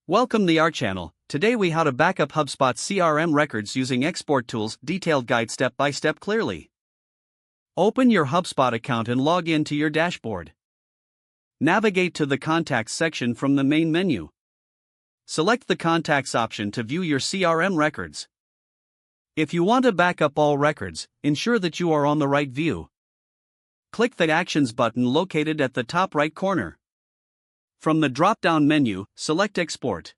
Welcome to our channel. Today we how to backup HubSpot CRM records using export tools, detailed guide step by step clearly. Open your HubSpot account and log in to your dashboard. Navigate to the Contacts section from the main menu. Select the Contacts option to view your CRM records. If you want to backup all records, ensure that you are on the right view. Click the Actions button located at the top right corner. From the drop-down menu, select Export.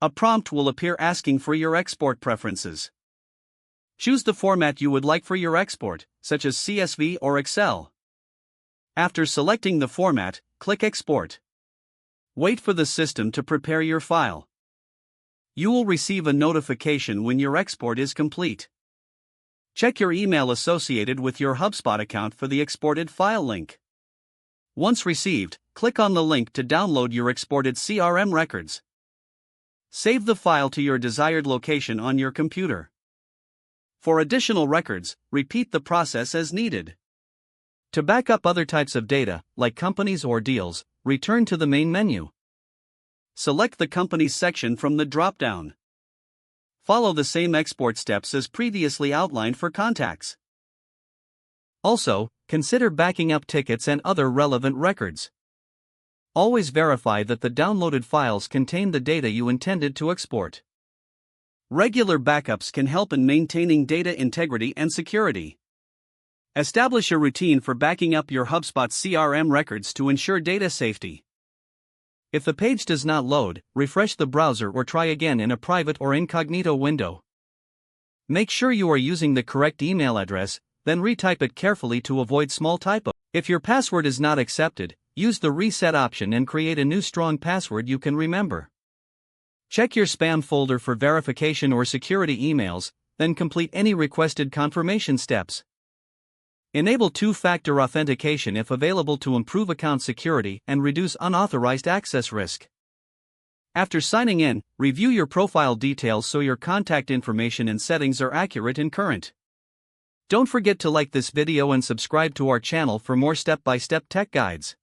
A prompt will appear asking for your export preferences. Choose the format you would like for your export, such as CSV or Excel. After selecting the format, click Export. Wait for the system to prepare your file. You will receive a notification when your export is complete. Check your email associated with your HubSpot account for the exported file link. Once received, click on the link to download your exported CRM records. Save the file to your desired location on your computer. For additional records, repeat the process as needed. To back up other types of data, like companies or deals, return to the main menu. Select the Companies section from the drop-down. Follow the same export steps as previously outlined for contacts. Also, consider backing up tickets and other relevant records. Always verify that the downloaded files contain the data you intended to export. Regular backups can help in maintaining data integrity and security. Establish a routine for backing up your HubSpot CRM records to ensure data safety. If the page does not load, refresh the browser or try again in a private or incognito window. Make sure you are using the correct email address, then retype it carefully to avoid small typos. If your password is not accepted, use the reset option and create a new strong password you can remember. Check your spam folder for verification or security emails, then complete any requested confirmation steps. Enable two-factor authentication if available to improve account security and reduce unauthorized access risk. After signing in, review your profile details so your contact information and settings are accurate and current. Don't forget to like this video and subscribe to our channel for more step-by-step tech guides.